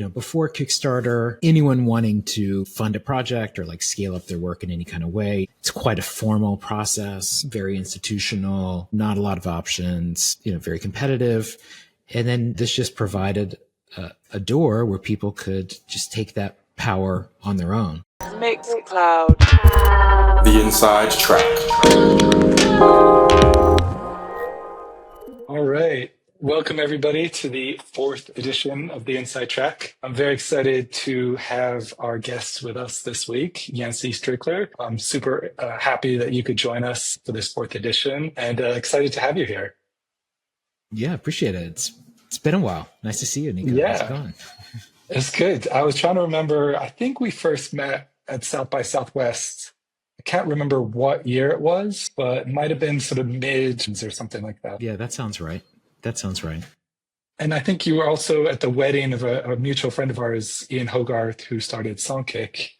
before Kickstarter, anyone wanting to fund a project or like scale up their work in any kind of way, it's quite a formal process, very institutional, not a lot of options, very competitive. And then this just provided a door where people could just take that power on their own. Mixcloud. The Inside Track. All right. Welcome, everybody, to the 4th edition of The Inside Track. I'm very excited to have our guests with us this week, Yancey Strickler. I'm super happy that you could join us for this 4th edition and excited to have you here. Yeah, appreciate it. It's been a while. Nice to see you, Nico. Yeah. How's it going? It's good. I was trying to remember, I think we first met at South by Southwest. I can't remember what year it was, but it might have been sort of mid or something like that. Yeah, that sounds right. And I think you were also at the wedding of a mutual friend of ours, Ian Hogarth, who started Songkick,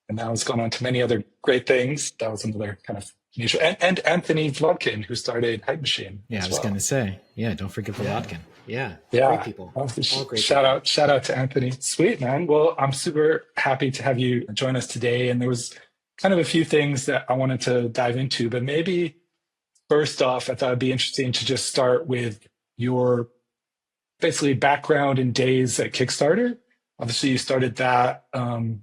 and now has gone on to many other great things. That was another kind of mutual. And Anthony Vlodkin, who started Hype Machine. Yeah, I was going to say, don't forget Vlodkin. Yeah, great people. All great shout out to Anthony. Sweet, man. Well, I'm super happy to have you join us today. And there was kind of a few things that I wanted to dive into, but maybe first off, I thought it'd be interesting to just start with your basically background and days at Kickstarter. Obviously, you started that,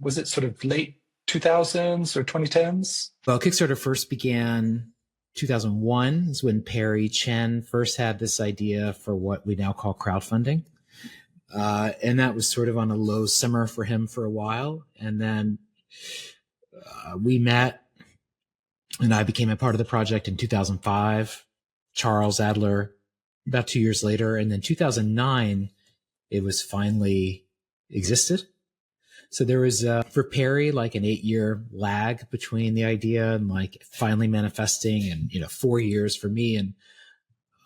was it sort of late 2000s or 2010s? Well, Kickstarter first began 2001 is when Perry Chen first had this idea for what we now call crowdfunding. And that was sort of on a low simmer for him for a while. And then we met and I became a part of the project in 2005. Charles Adler about 2 years later. And then 2009, it was finally existed. So there was, for Perry, like an 8-year lag between the idea and like finally manifesting and, 4 years for me. And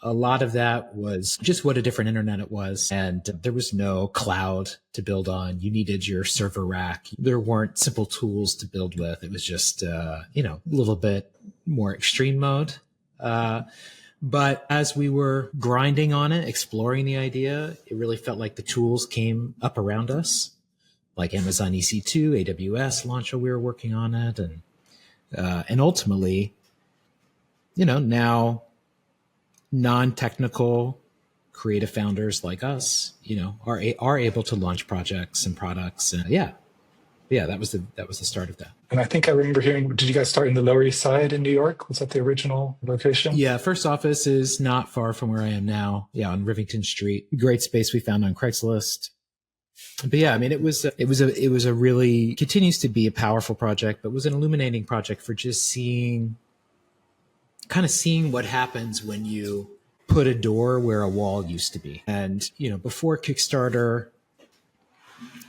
a lot of that was just what a different internet it was. And there was no cloud to build on. You needed your server rack. There weren't simple tools to build with. It was just, a little bit more extreme mode. But as we were grinding on it, exploring the idea, it really felt like the tools came up around us, like Amazon EC2, AWS launch, we were working on it. And ultimately, now non-technical creative founders like us, are able to launch projects and products. And that was the start of that. And I think I remember hearing, did you guys start in the Lower East Side in New York? Was that the original location? Yeah, first office is not far from where I am now. Yeah, on Rivington Street. Great space we found on Craigslist. But yeah, I mean, it was a really, continues to be a powerful project, but was an illuminating project for just seeing what happens when you put a door where a wall used to be. And, before Kickstarter,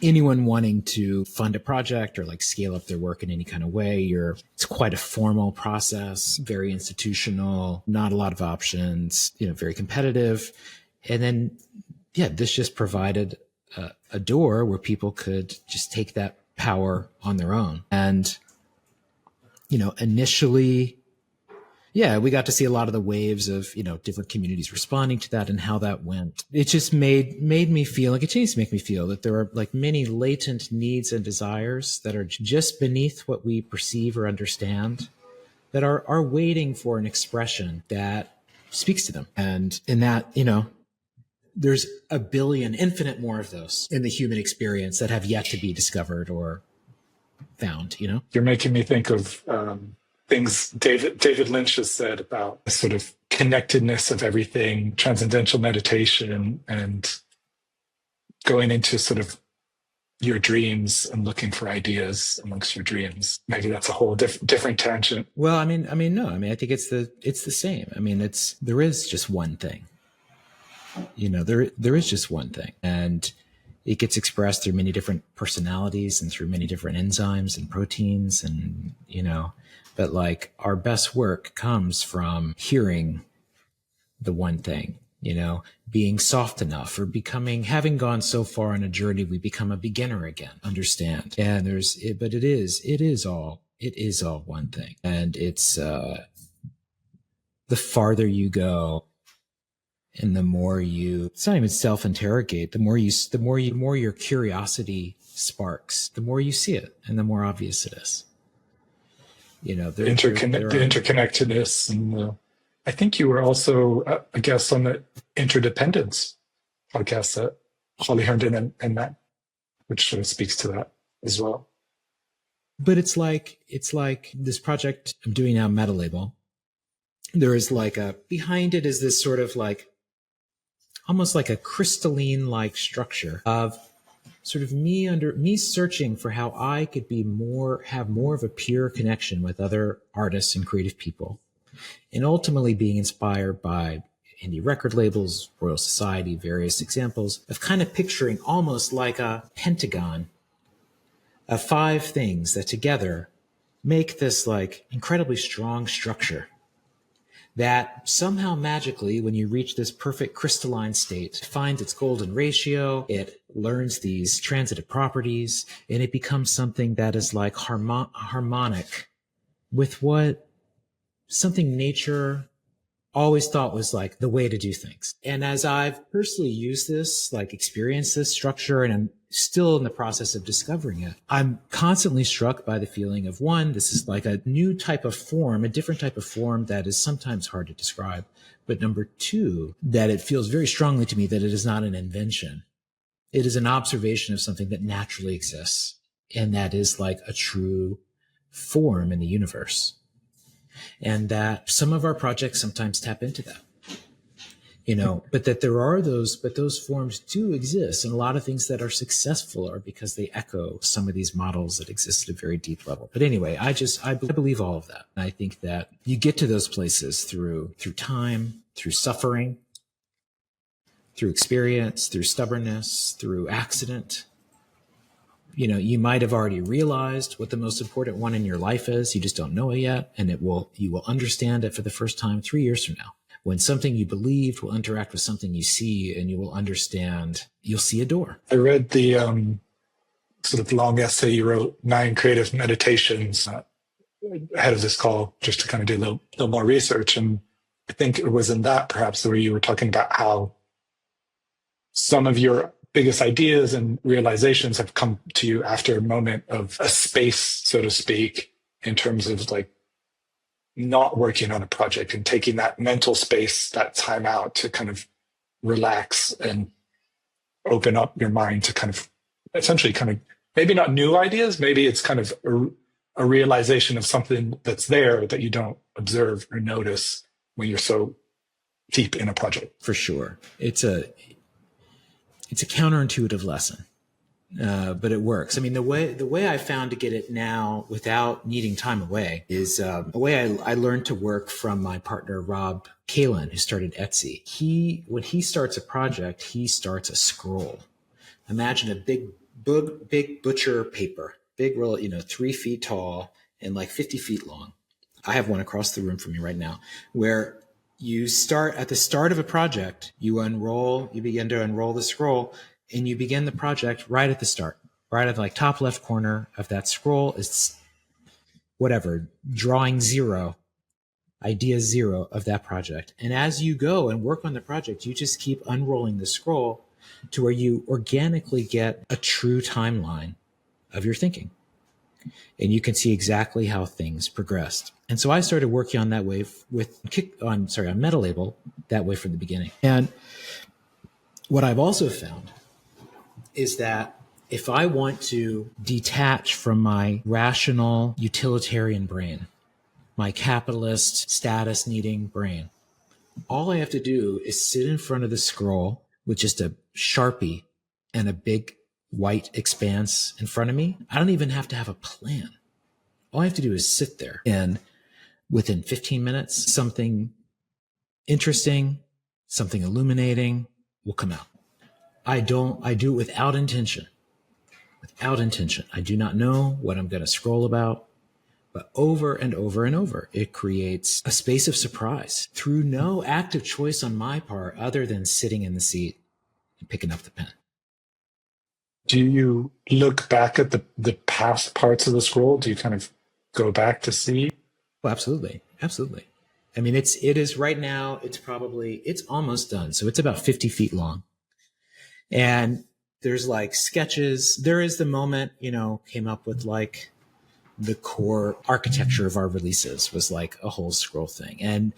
anyone wanting to fund a project or like scale up their work in any kind of way, it's quite a formal process, very institutional, not a lot of options, very competitive. And then, this just provided a door where people could just take that power on their own. And, initially, we got to see a lot of the waves of, different communities responding to that and how that went. It just made me feel, and continues to make me feel, that there are like many latent needs and desires that are just beneath what we perceive or understand that are waiting for an expression that speaks to them. And in that, there's a billion, infinite more of those in the human experience that have yet to be discovered or found, You're making me think of things David Lynch has said about the sort of connectedness of everything, transcendental meditation, and going into sort of your dreams and looking for ideas amongst your dreams. Maybe that's a whole different tangent. Well, I think it's the same. I mean, there is just one thing. There is just one thing, and it gets expressed through many different personalities and through many different enzymes and proteins, and but like our best work comes from hearing the one thing, being soft enough, or having gone so far on a journey, we become a beginner again, understand. And but it is all one thing. And it's, the farther you go, And the more you, it's not even self-interrogate, the more your curiosity sparks, the more you see it and the more obvious it is. You know, The interconnectedness. And I think you were also a guest on the interdependence podcast that Holly Herndon and Matt, which sort of speaks to that as well. But it's like this project I'm doing now, Metalabel. There is behind it is this sort of almost like a crystalline structure of sort of me searching for how I could have more of a pure connection with other artists and creative people, and ultimately being inspired by indie record labels, Royal Society, various examples of kind of picturing almost like a pentagon of 5 things that together make this incredibly strong structure that somehow magically, when you reach this perfect crystalline state, finds its golden ratio, it learns these transitive properties, and it becomes something that is harmonic with something nature always thought was the way to do things. And as I've personally used this, experienced this structure, and I'm still in the process of discovering it, I'm constantly struck by the feeling of, one, this is a new type of form, a different type of form that is sometimes hard to describe. But number 2, that it feels very strongly to me that it is not an invention. It is an observation of something that naturally exists, and that is a true form in the universe. And that some of our projects sometimes tap into that, but that those forms do exist. And a lot of things that are successful are because they echo some of these models that exist at a very deep level. But anyway, I believe all of that. And I think that you get to those places through time, through suffering, through experience, through stubbornness, through accident. You might have already realized what the most important one in your life is. You just don't know it yet. And you will understand it for the first time 3 years from now, when something you believed will interact with something you see, and you will understand, you'll see a door. I read the sort of long essay you wrote, 9 Creative Meditations, ahead of this call, just to kind of do a little more research. And I think it was in that perhaps where you were talking about how some of your biggest ideas and realizations have come to you after a moment of a space, so to speak, in terms of not working on a project and taking that mental space, that time out to kind of relax and open up your mind to kind of essentially maybe not new ideas, maybe it's kind of a realization of something that's there that you don't observe or notice when you're so deep in a project. For sure. It's a counterintuitive lesson, but it works. I mean, the way I found to get it now without needing time away is a way I learned to work from my partner, Rob Kalin, who started Etsy. When he starts a project, he starts a scroll. Imagine a big butcher paper, big roll, 3 feet tall and 50 feet long. I have one across the room from me right now, where you start at the start of a project, you begin to unroll the scroll, and you begin the project right at the start, right at the top left corner of that scroll is drawing 0, idea 0 of that project. And as you go and work on the project, you just keep unrolling the scroll to where you organically get a true timeline of your thinking. And you can see exactly how things progressed. And so I started working on that way on Metalabel that way from the beginning. And what I've also found is that if I want to detach from my rational utilitarian brain, my capitalist status needing brain, all I have to do is sit in front of the scroll with just a Sharpie and a big white expanse in front of me. I don't even have to have a plan. All I have to do is sit there, and within 15 minutes, something interesting, something illuminating will come out. I do it without intention. I do not know what I'm going to scroll about, but over and over and over, it creates a space of surprise through no active choice on my part other than sitting in the seat and picking up the pen. Do you look back at the past parts of the scroll? Do you kind of go back to see? Well, absolutely. I mean, it is right now, it's almost done. So it's about 50 feet long. And there's like sketches. There is the moment, came up with like the core architecture of our releases was like a whole scroll thing. And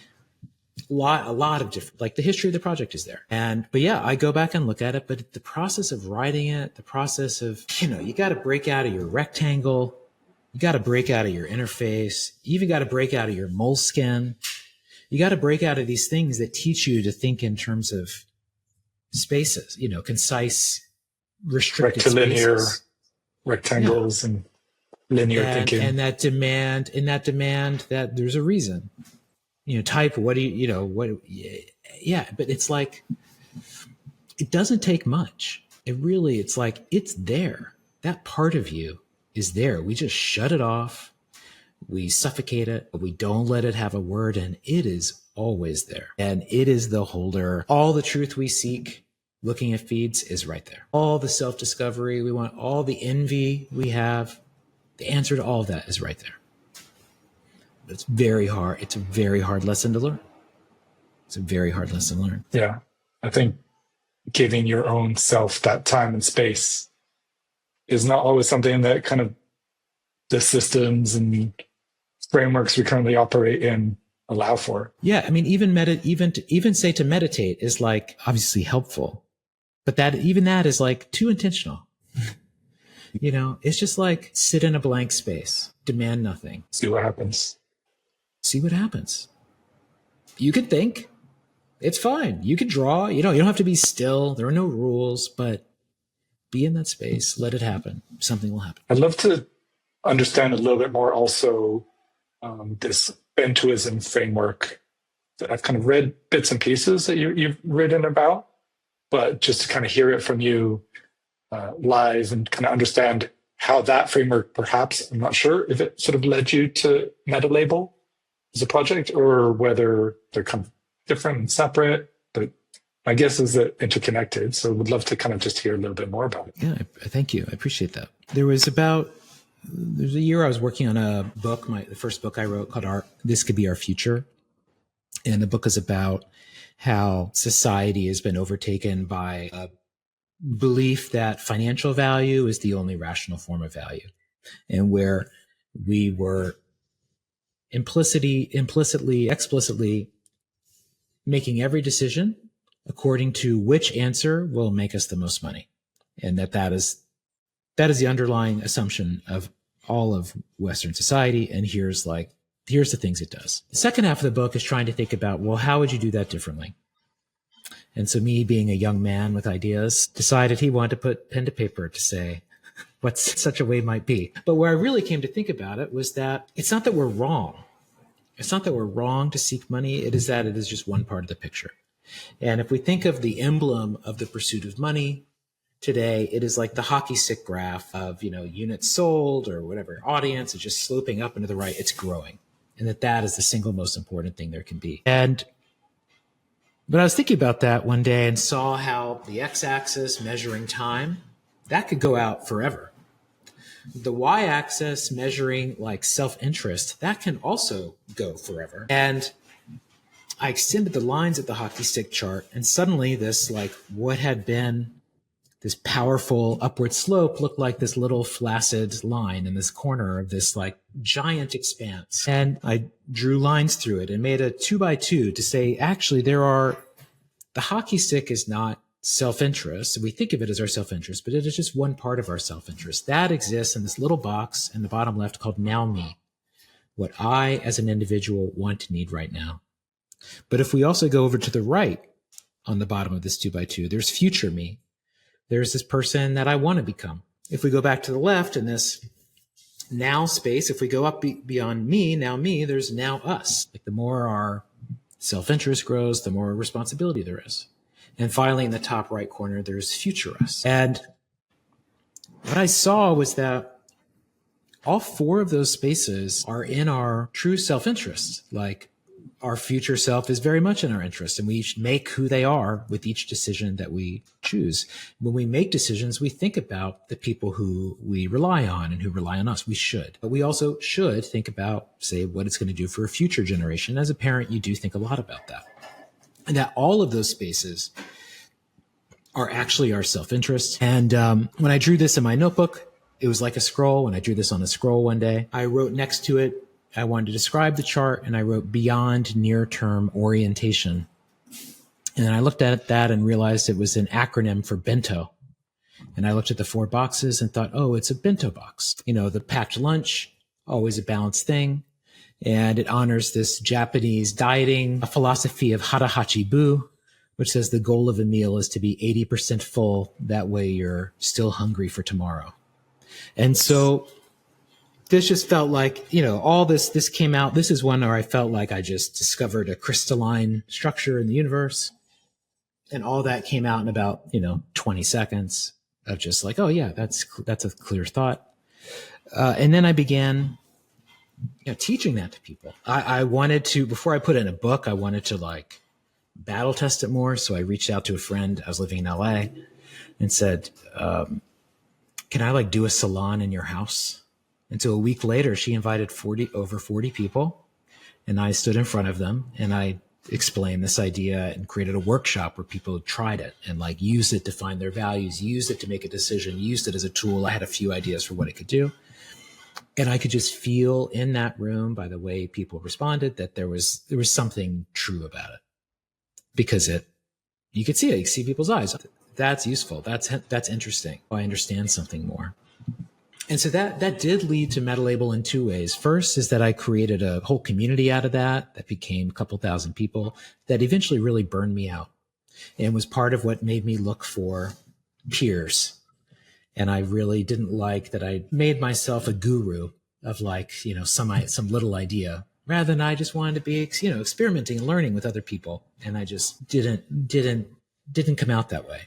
a lot of different, like the history of the project is there. But yeah, I go back and look at it, but the process of writing it, the process of, you got to break out of your rectangle. You got to break out of your interface. You even got to break out of your moleskin. You got to break out of these things that teach you to think in terms of spaces, concise, restricted rectilinear spaces. rectangles and linear thinking. And that demand that there's a reason, type, what do yeah, but it's like, it doesn't take much. It's like, it's there. That part of you is there. We just shut it off. We suffocate it, but we don't let it have a word, and it is always there. And it is the holder. All the truth we seek looking at feeds is right there. All the self-discovery we want, all the envy we have, the answer to all of that is right there. But it's very hard. It's a very hard lesson to learn. It's a very hard lesson to learn. Yeah. I think giving your own self that time and space is not always something that kind of the systems and frameworks we currently operate in allow for. Yeah. I mean, even say to meditate is like obviously helpful, but that is like too intentional. It's just like sit in a blank space, demand nothing. See what happens. See what happens. You could think. It's fine. You could draw. You don't have to be still. There are no rules, but be in that space. Let it happen. Something will happen. I'd love to understand a little bit more also this Bentoism framework that I've kind of read bits and pieces that you've written about, but just to kind of hear it from you live and kind of understand how that framework, perhaps, I'm not sure if it sort of led you to Metalabel as a project or whether they're kind of different and separate, but my guess is that interconnected. So would love to kind of just hear a little bit more about it. Yeah, thank you. I appreciate that. There's a year I was working on a book, the first book I wrote called This Could Be Our Future. And the book is about how society has been overtaken by a belief that financial value is the only rational form of value, and where we were explicitly making every decision according to which answer will make us the most money. And that is the underlying assumption of all of Western society. And here's the things it does. The second half of the book is trying to think about, well, how would you do that differently? And so me, being a young man with ideas, decided he wanted to put pen to paper to say what such a way might be. But where I really came to think about it was that it's not that we're wrong. It's not that we're wrong to seek money. It is that it is just one part of the picture. And if we think of the emblem of the pursuit of money today, it is like the hockey stick graph of, units sold or whatever audience is just sloping up and to the right. It's growing. And that is the single most important thing there can be. But I was thinking about that one day and saw how the x-axis measuring time, that could go out forever. The y-axis measuring like self-interest, that can also go forever. And I extended the lines of the hockey stick chart, and suddenly this what had been this powerful upward slope looked like this little flaccid line in this corner of this giant expanse. And I drew lines through it and made a 2x2 to say, actually, the hockey stick is not self-interest. We think of it as our self-interest, but it is just one part of our self-interest. That exists in this little box in the bottom left called Now Me, what I as an individual want to need right now. But if we also go over to the right on the bottom of this 2x2, there's future me. There's this person that I want to become. If we go back to the left in this now space, if we go up beyond me, now me, there's now us. The more our self-interest grows, the more responsibility there is. And finally, in the top right corner, there's future us. And what I saw was that all four of those spaces are in our true self-interest. our future self is very much in our interest, and we make who they are with each decision that we choose. When we make decisions, we think about the people who we rely on and who rely on us. We should. But we also should think about, say, what it's going to do for a future generation. As a parent, you do think a lot about that. And that all of those spaces are actually our self-interest. And when I drew this in my notebook, it was like a scroll. When I drew this on a scroll one day, I wrote next to it, I wanted to describe the chart, and I wrote beyond near-term orientation. And then I looked at that and realized it was an acronym for bento. And I looked at the 4 boxes and thought, oh, it's a bento box. You know, the packed lunch, always a balanced thing. And it honors this Japanese dieting philosophy of hara-hachi bu, which says the goal of a meal is to be 80% full. That way you're still hungry for tomorrow. And so this just felt like, you know, all this came out. This is one where I felt like I just discovered a crystalline structure in the universe. And all that came out in about, 20 seconds of just like, oh yeah, that's a clear thought. And then I began teaching that to people. I wanted to, before I put it in a book, I wanted to like battle test it more. So I reached out to a friend. I was living in LA and said, can I like do a salon in your house? And so a week later, she invited over 40 people, and I stood in front of them and I explained this idea and created a workshop where people tried it and like used it to find their values, used it to make a decision, used it as a tool. I had a few ideas for what it could do. And I could just feel in that room by the way people responded that there was something true about it, because you could see it, you could see people's eyes. That's useful. That's interesting. I understand something more. And so that did lead to Metalabel in 2 ways. First is that I created a whole community out of that became a couple thousand people that eventually really burned me out and was part of what made me look for peers. And I really didn't like that I made myself a guru of like, some little idea, rather than I just wanted to be, experimenting and learning with other people. And I just didn't come out that way.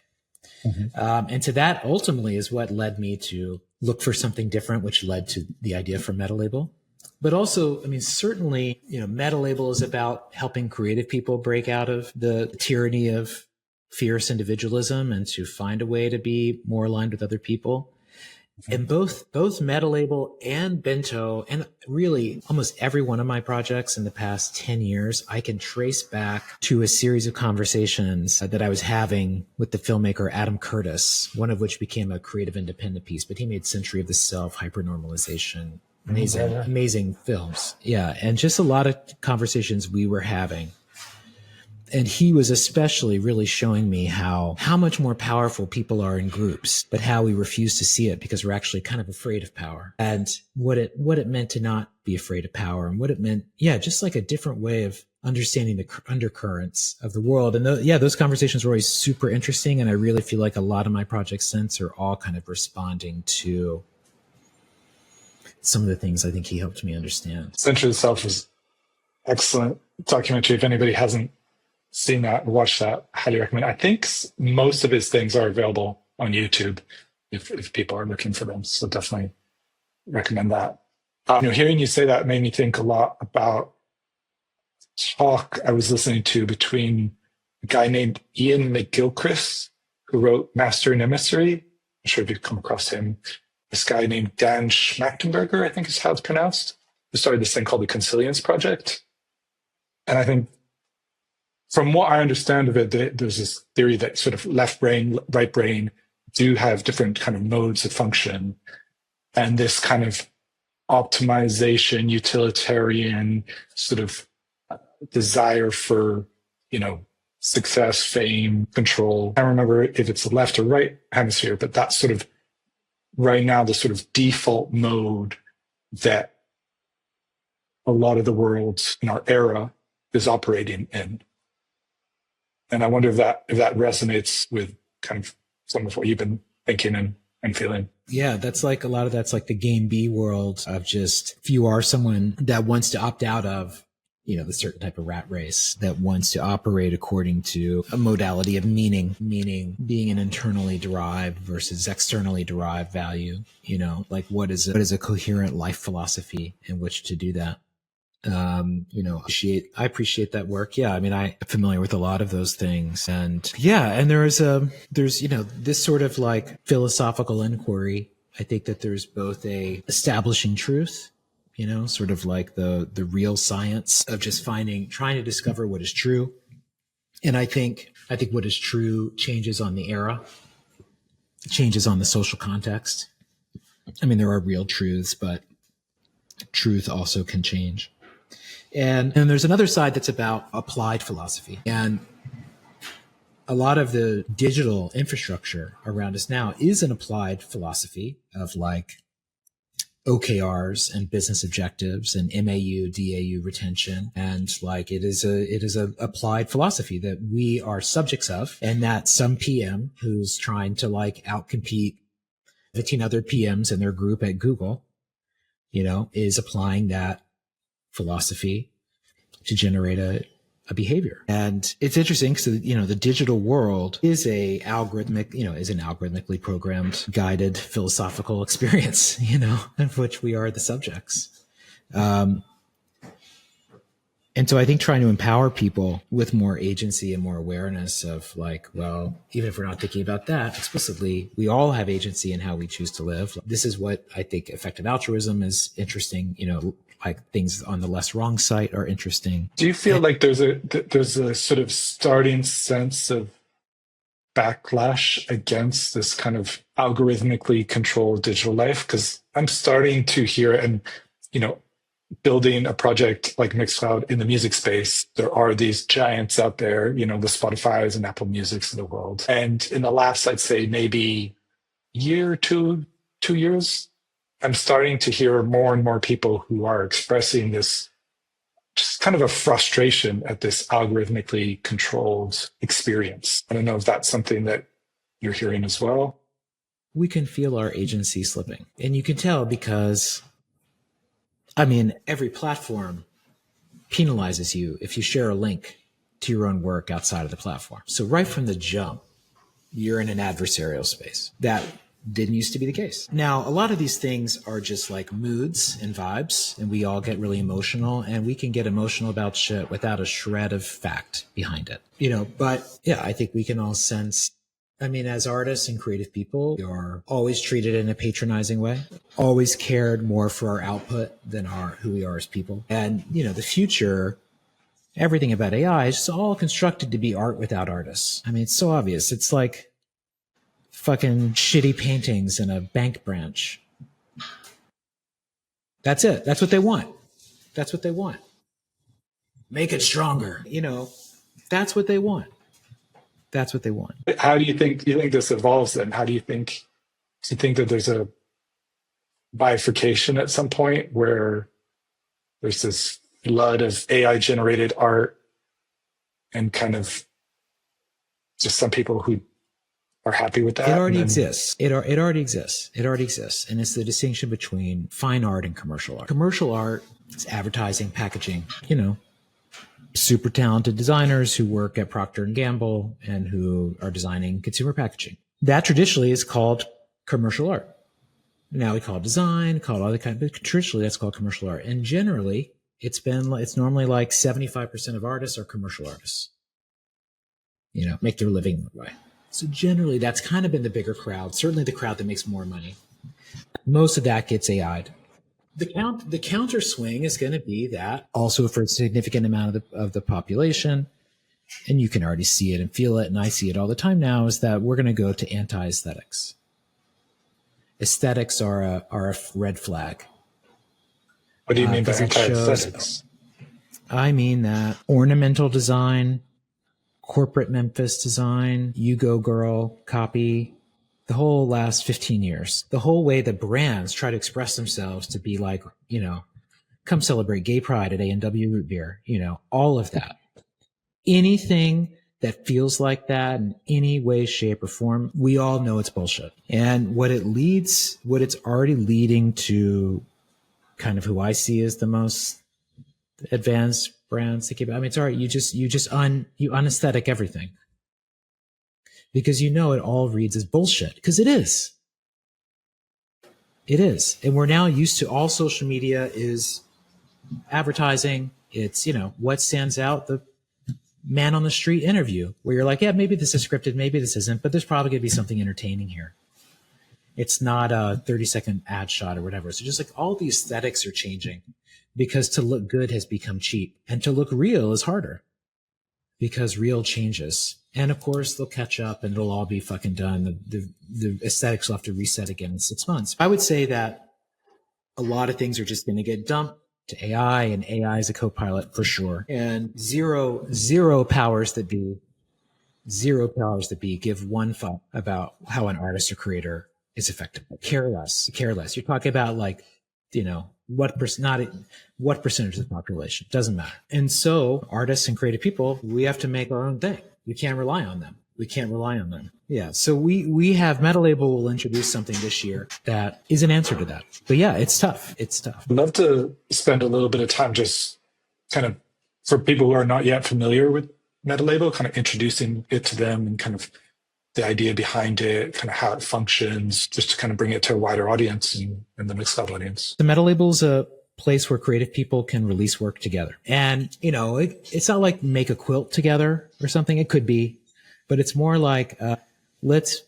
Mm-hmm. And so that ultimately is what led me to look for something different, which led to the idea for Metalabel. But also, certainly, Metalabel is about helping creative people break out of the tyranny of fierce individualism and to find a way to be more aligned with other people. And both Metalabel and Bento, and really almost every one of my projects in the past 10 years, I can trace back to a series of conversations that I was having with the filmmaker Adam Curtis, one of which became a creative independent piece, but he made Century of the Self, Hypernormalization, amazing films. Yeah, and just a lot of conversations we were having. And he was especially really showing me how much more powerful people are in groups, but how we refuse to see it because we're actually kind of afraid of power, and what it meant to not be afraid of power, and what it meant, just like a different way of understanding the undercurrents of the world. And those conversations were always super interesting. And I really feel like a lot of my projects since are all kind of responding to some of the things I think he helped me understand. Century of the Self is excellent documentary. If anybody hasn't seen that or watched that, highly recommend. I think most of his things are available on YouTube if people are looking for them. So definitely recommend that. Hearing you say that made me think a lot about talk I was listening to between a guy named Ian McGilchrist, who wrote Master and Emissary. I'm sure if you've come across him. This guy named Dan Schmachtenberger, I think is how it's pronounced, who started this thing called the Consilience Project. And I think from what I understand of it, there's this theory that sort of left brain, right brain do have different kind of modes of function. And this kind of optimization, utilitarian sort of desire for, success, fame, control. I don't remember if it's the left or right hemisphere, but that's sort of right now the sort of default mode that a lot of the world in our era is operating in. And I wonder if that resonates with kind of some of what you've been thinking and feeling. Yeah, that's like a lot of that's like the game B world of just, if you are someone that wants to opt out of, the certain type of rat race, that wants to operate according to a modality of meaning being an internally derived versus externally derived value, like what is a coherent life philosophy in which to do that? I appreciate that work. Yeah. I mean, I'm familiar with a lot of those things, and yeah. And there's this sort of like philosophical inquiry. I think that there's both a establishing truth, sort of like the real science of just trying to discover what is true. And I think what is true changes on the era, changes on the social context. I mean, there are real truths, but truth also can change. And there's another side that's about applied philosophy. And a lot of the digital infrastructure around us now is an applied philosophy of like OKRs and business objectives and MAU, DAU retention. And like it is a applied philosophy that we are subjects of, and that some PM who's trying to like outcompete 15 other PMs in their group at Google, is applying that philosophy to generate a behavior. And it's interesting because, the digital world is an algorithmically programmed, guided philosophical experience, of which we are the subjects. And so I think trying to empower people with more agency and more awareness of like, well, even if we're not thinking about that explicitly, we all have agency in how we choose to live. This is what I think effective altruism is interesting. Like things on the less wrong site are interesting. Do you feel like there's a sort of starting sense of backlash against this kind of algorithmically controlled digital life? Because I'm starting to hear, and building a project like Mixcloud in the music space, there are these giants out there, the Spotifys and Apple Musics of the world. And in the last, I'd say maybe year, 2 years, I'm starting to hear more and more people who are expressing this just kind of a frustration at this algorithmically controlled experience. I don't know if that's something that you're hearing as well. We can feel our agency slipping. And you can tell because, I mean, every platform penalizes you if you share a link to your own work outside of the platform. So right from the jump, you're in an adversarial space. That didn't used to be the case. Now, a lot of these things are just like moods and vibes, and we all get really emotional, and we can get emotional about shit without a shred of fact behind it. But yeah, I think we can all sense, I mean, as artists and creative people, we are always treated in a patronizing way, always cared more for our output than who we are as people. And, the future, everything about AI is just all constructed to be art without artists. I mean, it's so obvious. It's like fucking shitty paintings in a bank branch. That's it. That's what they want. That's what they want. Make it stronger. That's what they want. That's what they want. How do you think this evolves then? Do you think that there's a bifurcation at some point where there's this flood of AI generated art and kind of just some people who are happy with that? It already exists. It already exists. It already exists. And it's the distinction between fine art and commercial art. Commercial art is advertising, packaging, super talented designers who work at Procter & Gamble and who are designing consumer packaging. That traditionally is called commercial art. Now we call it design, call it all the kind, but traditionally that's called commercial art. And generally it's normally like 75% of artists are commercial artists, make their living that way. So generally that's kind of been the bigger crowd, certainly the crowd that makes more money. Most of that gets AI'd. The counter swing is going to be that also for a significant amount of the population, and you can already see it and feel it, and I see it all the time now, is that we're going to go to anti-aesthetics. Aesthetics are a red flag. What do you mean by anti-aesthetics? I mean that ornamental design, corporate Memphis design, you go girl copy, the whole last 15 years, the whole way that brands try to express themselves to be like, come celebrate gay pride at A&W Root Beer, all of that. Anything that feels like that in any way, shape, or form, we all know it's bullshit. And what it's already leading to, kind of who I see as the most advanced brands to keep. I mean, it's all right. You unesthetic everything. Because it all reads as bullshit. Because it is. It is. And we're now used to all social media is advertising. It's, what stands out? The man on the street interview where you're like, yeah, maybe this is scripted, maybe this isn't, but there's probably going to be something entertaining here. It's not a 30-second ad shot or whatever. So just like all the aesthetics are changing because to look good has become cheap, and to look real is harder because real changes. And of course they'll catch up and it'll all be fucking done. The aesthetics will have to reset again in 6 months. I would say that a lot of things are just going to get dumped to AI, and AI is a co-pilot for sure. And zero powers that be give one fuck about how an artist or creator is effective. Care less. You're talking about like, what percentage of the population. Doesn't matter. And so artists and creative people, we have to make our own thing. We can't rely on them. Yeah. So we have Metalabel will introduce something this year that is an answer to that. But yeah, it's tough. I'd love to spend a little bit of time just kind of, for people who are not yet familiar with Metalabel, kind of introducing it to them and kind of the idea behind it, kind of how it functions, just to kind of bring it to a wider audience and the Mixcloud audience. The Metalabel's a place where creative people can release work together. And, it's not like make a quilt together or something. It could be, but it's more like, let's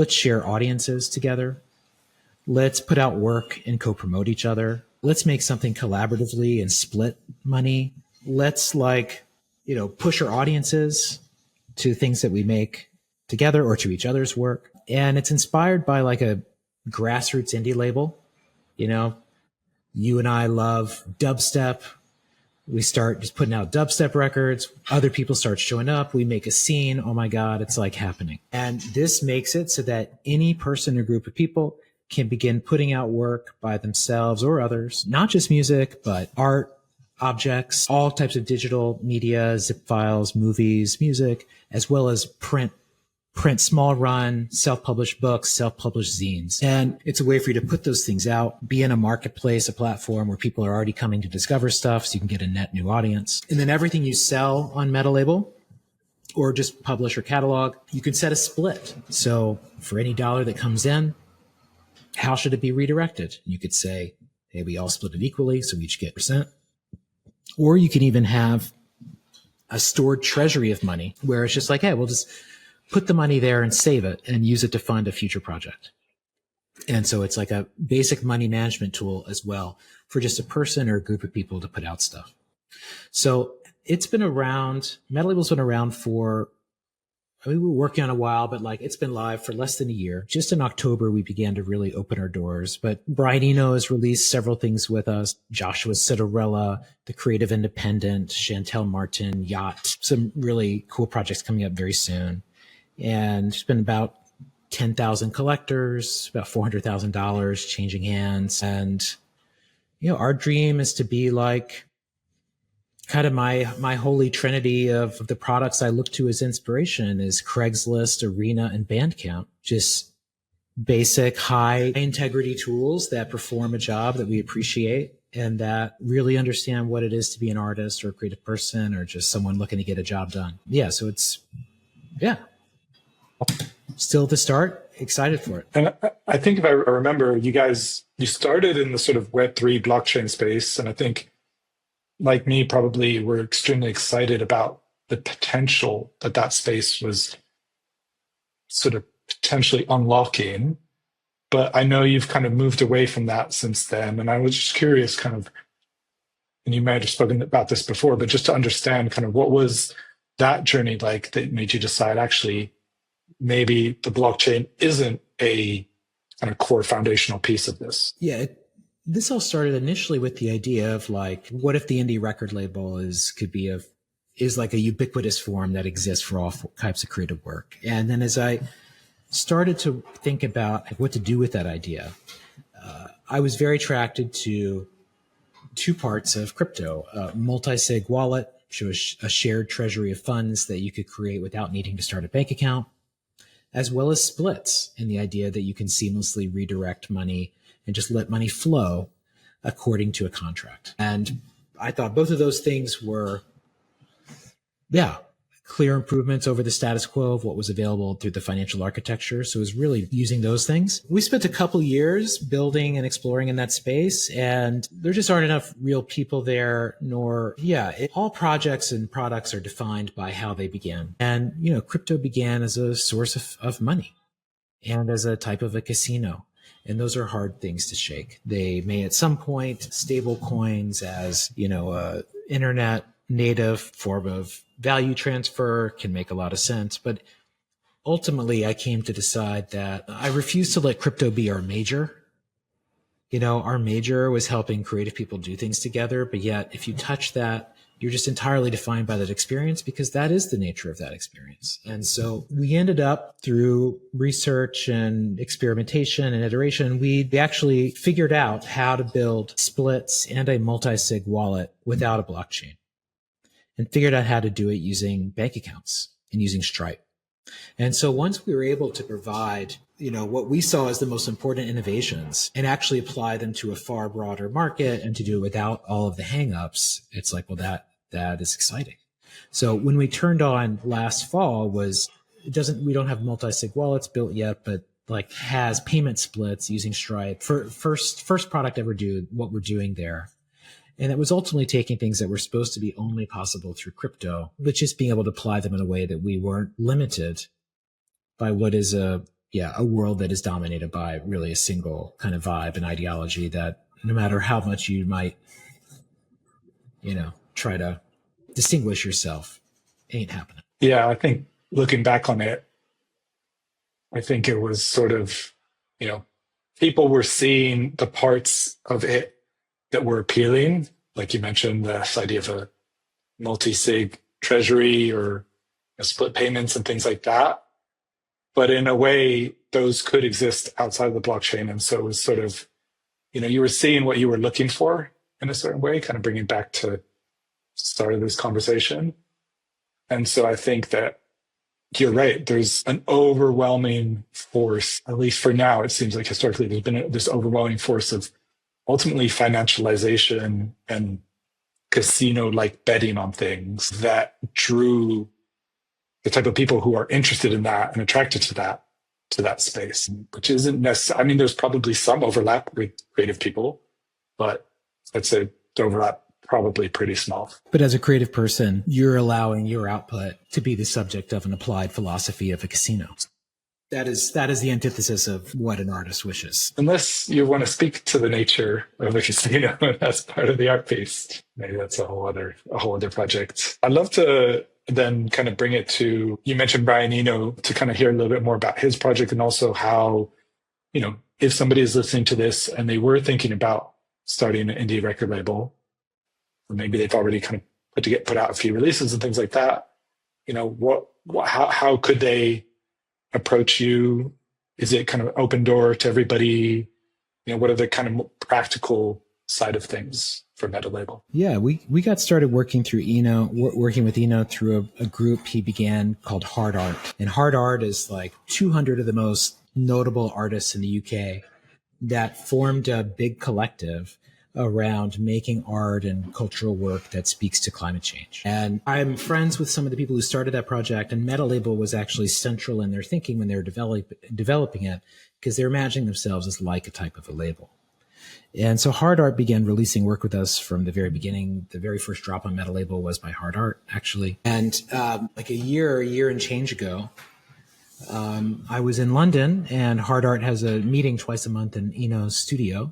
share audiences together. Let's put out work and co-promote each other. Let's make something collaboratively and split money. Let's push our audiences to things that we make together or to each other's work. And it's inspired by like a grassroots indie label. You and I love dubstep. We start just putting out dubstep records. Other people start showing up. We make a scene. Oh my God, it's like happening. And this makes it so that any person or group of people can begin putting out work by themselves or others, not just music, but art, objects, all types of digital media, zip files, movies, music, as well as print small run, self-published books, self-published zines. And it's a way for you to put those things out, be in a marketplace, a platform where people are already coming to discover stuff so you can get a net new audience. And then everything you sell on Metalabel or just publish or catalog, you can set a split. So for any dollar that comes in, how should it be redirected? You could say, hey, we all split it equally, so we each get %. Or you can even have a stored treasury of money where it's just like, hey, we'll just put the money there and save it and use it to fund a future project. And so it's like a basic money management tool as well for just a person or a group of people to put out stuff. So it's been around, Metalabel's been around for, we were working on a while, but it's been live for less than a year. Just in October, we began to really open our doors. But Brian Eno has released several things with us. Joshua Citarella, The Creative Independent, Chantel Martin, Yacht, some really cool projects coming up very soon. And there's been about 10,000 collectors, about $400,000 changing hands. And, our dream is to be like kind of my holy trinity of the products I look to as inspiration is Craigslist, Arena, and Bandcamp. Just basic high integrity tools that perform a job that we appreciate and that really understand what it is to be an artist or a creative person or just someone looking to get a job done. Yeah. So it's, still at the start, excited for it. And I think if I remember, you started in the sort of Web3 blockchain space. And I think, like me, probably were extremely excited about the potential that space was sort of potentially unlocking. But I know you've kind of moved away from that since then. And I was just curious kind of, and you might have spoken about this before, but just to understand kind of what was that journey like that made you decide actually maybe the blockchain isn't a kind of core foundational piece of this? Yeah, this all started initially with the idea of what if the indie record label is like a ubiquitous form that exists for all types of creative work. And then as I started to think about what to do with that idea, I was very attracted to two parts of crypto, multi-sig wallet, which was a shared treasury of funds that you could create without needing to start a bank account, as well as splits, and the idea that you can seamlessly redirect money and just let money flow according to a contract. And I thought both of those things were, clear improvements over the status quo of what was available through the financial architecture. So it was really using those things. We spent a couple years building and exploring in that space, and there just aren't enough real people there, all projects and products are defined by how they began. And, crypto began as a source of money and as a type of a casino. And those are hard things to shake. They may at some point, stable coins as, a internet native form of value transfer can make a lot of sense. But ultimately, I came to decide that I refused to let crypto be our major. Our major was helping creative people do things together. But yet, if you touch that, you're just entirely defined by that experience because that is the nature of that experience. And so we ended up through research and experimentation and iteration, we actually figured out how to build splits and a multi-sig wallet without a blockchain, and figured out how to do it using bank accounts and using Stripe. And so once we were able to provide, what we saw as the most important innovations and actually apply them to a far broader market and to do it without all of the hangups, it's like, well, that is exciting. So when we turned on last fall we don't have multi-sig wallets built yet, but has payment splits using Stripe for first product ever do what we're doing there. And it was ultimately taking things that were supposed to be only possible through crypto, but just being able to apply them in a way that we weren't limited by what is a world that is dominated by really a single kind of vibe and ideology that no matter how much you might, try to distinguish yourself, ain't happening. Yeah, I think looking back on it, I think it was sort of, people were seeing the parts of it that were appealing. Like you mentioned, this idea of a multi-sig treasury or split payments and things like that. But in a way, those could exist outside of the blockchain. And so it was sort of, you were seeing what you were looking for in a certain way, kind of bringing back to the start of this conversation. And so I think that you're right. There's an overwhelming force, at least for now, it seems like historically, there's been this overwhelming force of ultimately financialization and casino-like betting on things that drew the type of people who are interested in that and attracted to that space, which isn't necessarily, I mean, there's probably some overlap with creative people, but I'd say the overlap probably pretty small. But as a creative person, you're allowing your output to be the subject of an applied philosophy of a casino. That is the antithesis of what an artist wishes. Unless you want to speak to the nature of a casino as part of the art piece, maybe that's a whole other project. I'd love to then kind of bring it to, you mentioned Brian Eno, to kind of hear a little bit more about his project and also how, if somebody is listening to this and they were thinking about starting an indie record label, or maybe they've already kind of put out a few releases and things like that, how could they approach you? Is it kind of open door to everybody? What are the kind of practical side of things for Metalabel? Yeah, we got started working with Eno through a group he began called Hard Art. And Hard Art is like 200 of the most notable artists in the UK that formed a big collective around making art and cultural work that speaks to climate change. And I'm friends with some of the people who started that project, and Metalabel was actually central in their thinking when they were developing it, because they're imagining themselves as like a type of a label. And so Hard Art began releasing work with us from the very beginning. The very first drop on Metalabel was by Hard Art, actually. And like a year and change ago, I was in London, and Hard Art has a meeting twice a month in Eno's studio.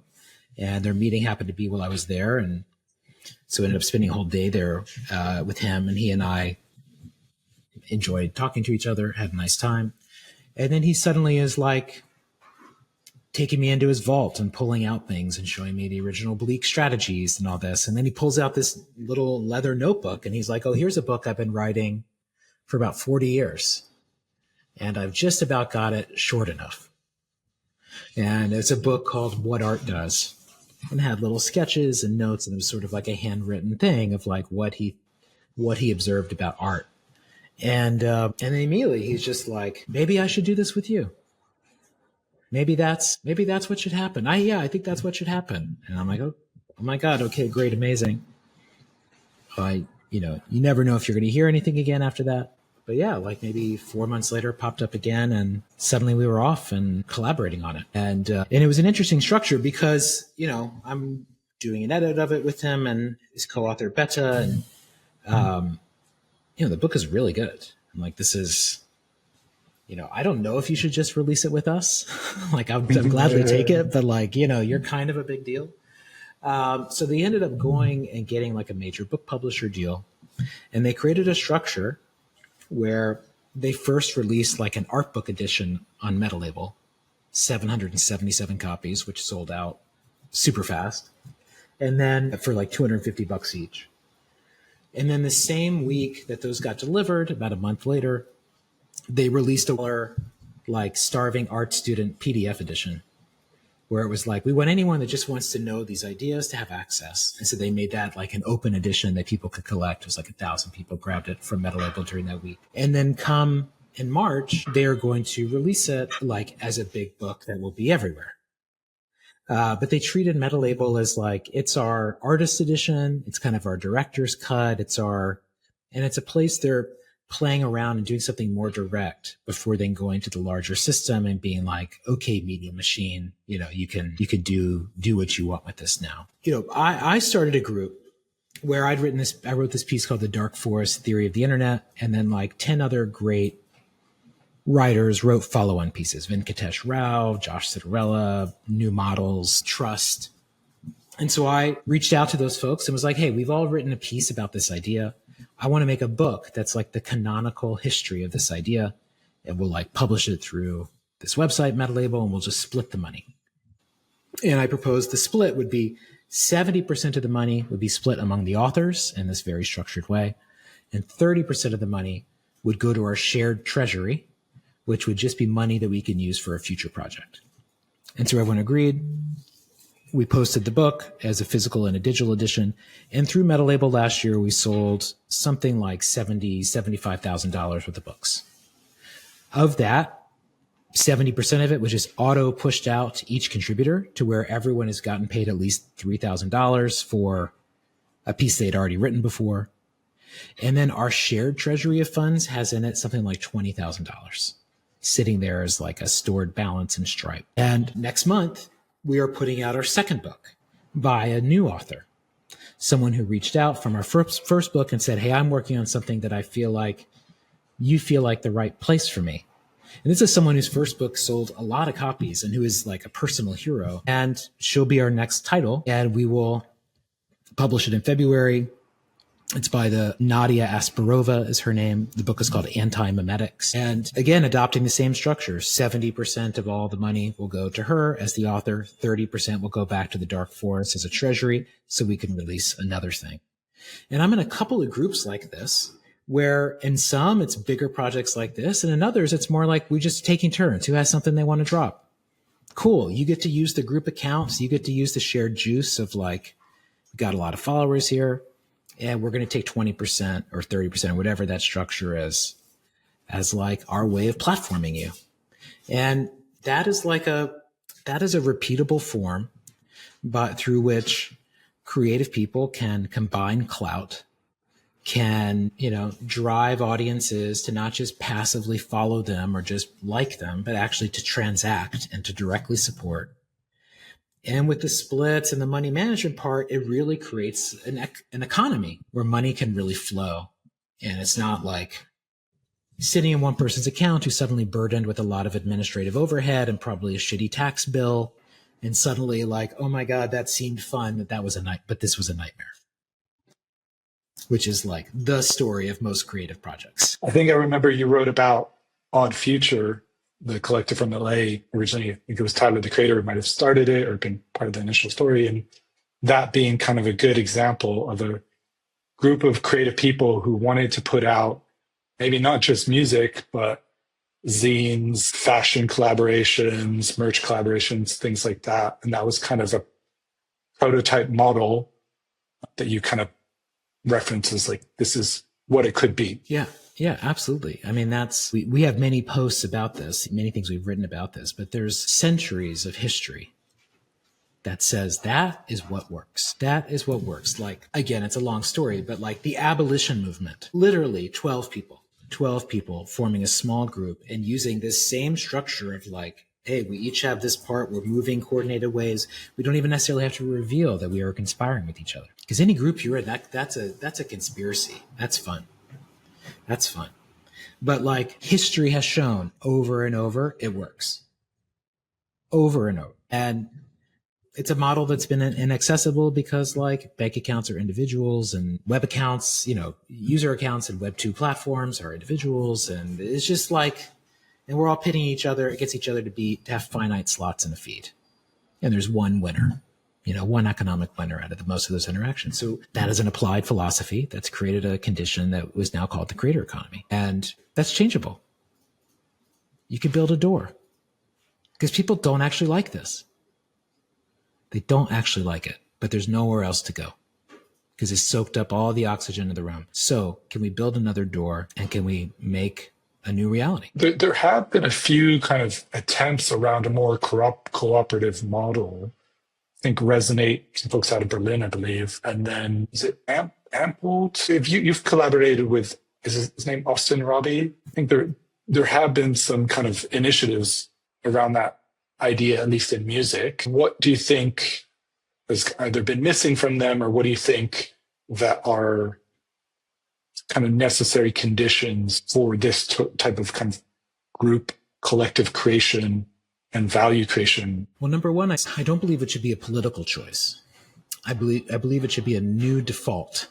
And their meeting happened to be while I was there. And so I ended up spending a whole day there with him. And he and I enjoyed talking to each other, had a nice time. And then he suddenly is like taking me into his vault and pulling out things and showing me the original Bleak strategies and all this. And then he pulls out this little leather notebook and he's like, oh, here's a book I've been writing for about 40 years. And I've just about got it short enough. And it's a book called What Art Does. And had little sketches and notes, and it was sort of like a handwritten thing of like what he observed about art. And then immediately he's just like, maybe I should do this with you. Maybe that's what should happen. I think that's what should happen. And I'm like, oh my God, okay, great, amazing. You never know if you're going to hear anything again after that. But yeah, like maybe 4 months later, it popped up again, and suddenly we were off and collaborating on it. And it was an interesting structure because, I'm doing an edit of it with him and his co-author Beta, and the book is really good. I'm like, this is, I don't know if you should just release it with us. Like, I'm gladly take it, but like, you're kind of a big deal. So they ended up going and getting like a major book publisher deal, and they created a structure where they first released like an art book edition on Metalabel, 777 copies, which sold out super fast. And then for like $250 each. And then the same week that those got delivered, about a month later, they released a like starving art student PDF edition, where it was like, we want anyone that just wants to know these ideas to have access. And so they made that like an open edition that people could collect. It was like 1,000 people grabbed it from Metalabel during that week. And then come in March, they are going to release it like as a big book that will be everywhere. But they treated Metalabel as like, it's our artist edition. It's kind of our director's cut. It's a place they're playing around and doing something more direct before then going to the larger system and being like, okay, Media Machine, you can do what you want with this now. I started a group where I wrote this piece called The Dark Forest Theory of the Internet. And then like 10 other great writers wrote follow-on pieces: Venkatesh Rao, Josh Citarella, New Models, Trust. And so I reached out to those folks and was like, hey, we've all written a piece about this idea. I want to make a book that's like the canonical history of this idea. And we'll like publish it through this website, Metalabel, and we'll just split the money. And I proposed the split would be 70% of the money would be split among the authors in this very structured way. And 30% of the money would go to our shared treasury, which would just be money that we can use for a future project. And so everyone agreed. We posted the book as a physical and a digital edition. And through Metalabel last year, we sold something like $75,000 worth of books. Of that, 70% of it was just auto pushed out to each contributor, to where everyone has gotten paid at least $3,000 for a piece they'd already written before. And then our shared treasury of funds has in it something like $20,000 sitting there as like a stored balance in Stripe. And next month, we are putting out our second book by a new author, someone who reached out from our first book and said, hey, I'm working on something that I feel like you feel like the right place for me. And this is someone whose first book sold a lot of copies and who is like a personal hero. And she'll be our next title, and we will publish it in February. It's by Nadia Asparova is her name. The book is called Anti-Memetics. And again, adopting the same structure. 70% of all the money will go to her as the author. 30% will go back to the Dark Forest as a treasury so we can release another thing. And I'm in a couple of groups like this, where in some it's bigger projects like this, and in others it's more like we're just taking turns. Who has something they want to drop? Cool. You get to use the group accounts. You get to use the shared juice of like, we got a lot of followers here, and we're going to take 20% or 30% or whatever that structure is as like our way of platforming you. And that is a repeatable form, but through which creative people can combine clout, can, drive audiences to not just passively follow them or just like them, but actually to transact and to directly support. And with the splits and the money management part, it really creates an economy where money can really flow. And it's not like sitting in one person's account who's suddenly burdened with a lot of administrative overhead and probably a shitty tax bill. And suddenly like, oh my God, that seemed fun, but this was a nightmare. Which is like the story of most creative projects. I think I remember you wrote about Odd Future, the collective from LA. Originally, I think it was Tyler, the creator, who might have started it or been part of the initial story. And that being kind of a good example of a group of creative people who wanted to put out maybe not just music, but zines, fashion collaborations, merch collaborations, things like that. And that was kind of a prototype model that you kind of references, like this is what it could be. Yeah, absolutely. I mean, we have many posts about this, many things we've written about this, but there's centuries of history that says that is what works. That is what works. Like, again, it's a long story, but like the abolition movement, literally 12 people 12 people forming a small group and using this same structure of like, hey, we each have this part, we're moving coordinated ways. We don't even necessarily have to reveal that we are conspiring with each other. Because any group you're in, that's a conspiracy. That's fun. That's fun. But like history has shown over and over, it works. Over and over. And it's a model that's been inaccessible because like bank accounts are individuals and web accounts, user accounts and Web2 platforms are individuals. And it's just like, and we're all pitting each other against each other to have finite slots in a feed. And there's one winner, one economic winner out of most of those interactions. So that is an applied philosophy that's created a condition that was now called the creator economy. And that's changeable. You could build a door because people don't actually like this. They don't actually like it, but there's nowhere else to go because it's soaked up all the oxygen in the room. So can we build another door and can we make a new reality? There have been a few kind of attempts around a more cooperative model. I think Resonate, some folks out of Berlin, I believe. And then is it Ampled? If you've collaborated with, is his name Austin Robbie? I think there have been some kind of initiatives around that idea, at least in music. What do you think has either been missing from them, or what do you think that are kind of necessary conditions for this type of kind of group collective creation and value creation? Well, number one, I don't believe it should be a political choice. I believe it should be a new default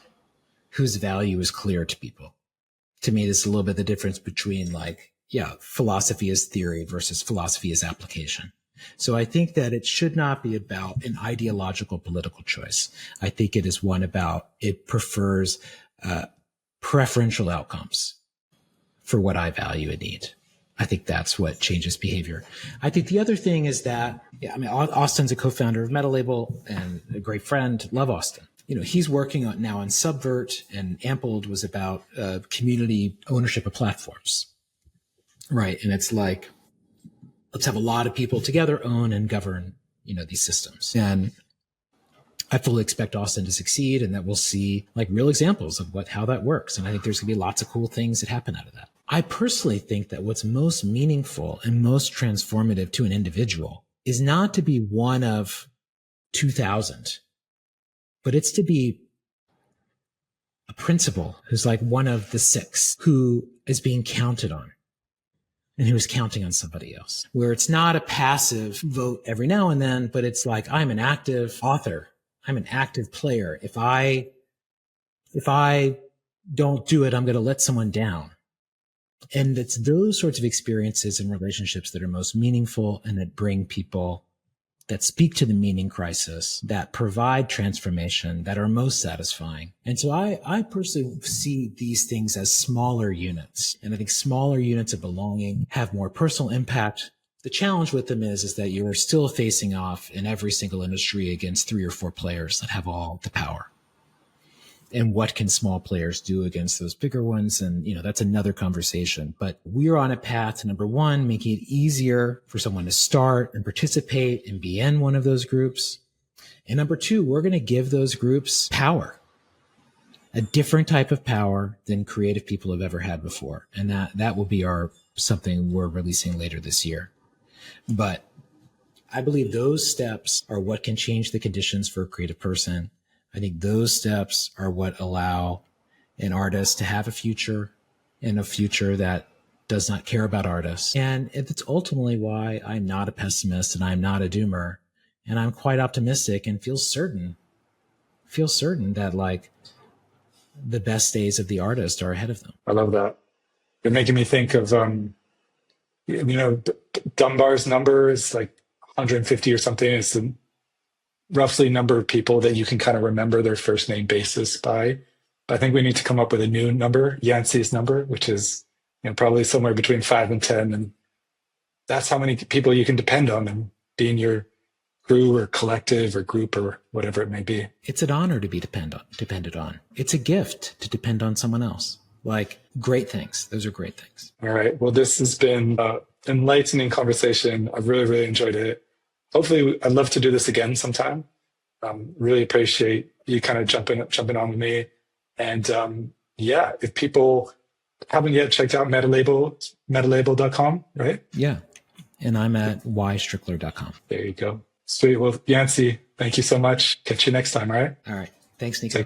whose value is clear to people. To me, this is a little bit the difference between philosophy as theory versus philosophy as application. So I think that it should not be about an ideological political choice. I think it is one about it prefers preferential outcomes for what I value and need. I think that's what changes behavior. I think the other thing is that, Austin's a co-founder of Metalabel and a great friend. Love Austin. He's working now on Subvert, and Ampled was about community ownership of platforms. Right. And it's like, let's have a lot of people together own and govern, these systems. And I fully expect Austin to succeed and that we'll see like real examples of how that works. And I think there's gonna be lots of cool things that happen out of that. I personally think that what's most meaningful and most transformative to an individual is not to be one of 2,000, but it's to be a principal who's like one of the 6 who is being counted on and who is counting on somebody else, where it's not a passive vote every now and then, but it's like, I'm an active author. I'm an active player. If I don't do it, I'm going to let someone down. And it's those sorts of experiences and relationships that are most meaningful and that bring people, that speak to the meaning crisis, that provide transformation, that are most satisfying. And so I personally see these things as smaller units. And I think smaller units of belonging have more personal impact. The challenge with them is that you're still facing off in every single industry against 3 or 4 players that have all the power. And what can small players do against those bigger ones? And, that's another conversation. But we're on a path to, number one, making it easier for someone to start and participate and be in one of those groups. And number 2, we're going to give those groups power, a different type of power than creative people have ever had before. And that will be something we're releasing later this year. But I believe those steps are what can change the conditions for a creative person. I think those steps are what allow an artist to have a future, and a future that does not care about artists. And it's ultimately why I'm not a pessimist and I'm not a doomer. And I'm quite optimistic and feel certain that like the best days of the artist are ahead of them. I love that. You're making me think of, Dunbar's number is like 150 or something. It's the roughly number of people that you can kind of remember their first name basis by. But I think we need to come up with a new number, Yancey's number, which is probably somewhere between 5 and 10. And that's how many people you can depend on and be in your crew or collective or group or whatever it may be. It's an honor to be depended on. It's a gift to depend on someone else. Like, great things. Those are great things. All right. Well, this has been an enlightening conversation. I've really, really enjoyed it. Hopefully, I'd love to do this again sometime. Really appreciate you kind of jumping on with me. And if people haven't yet checked out metalabel.com, right? Yeah. And I'm at ystrickler.com. There you go. Sweet. Well, Yancey, thank you so much. Catch you next time. All right. All right. Thanks, Nico.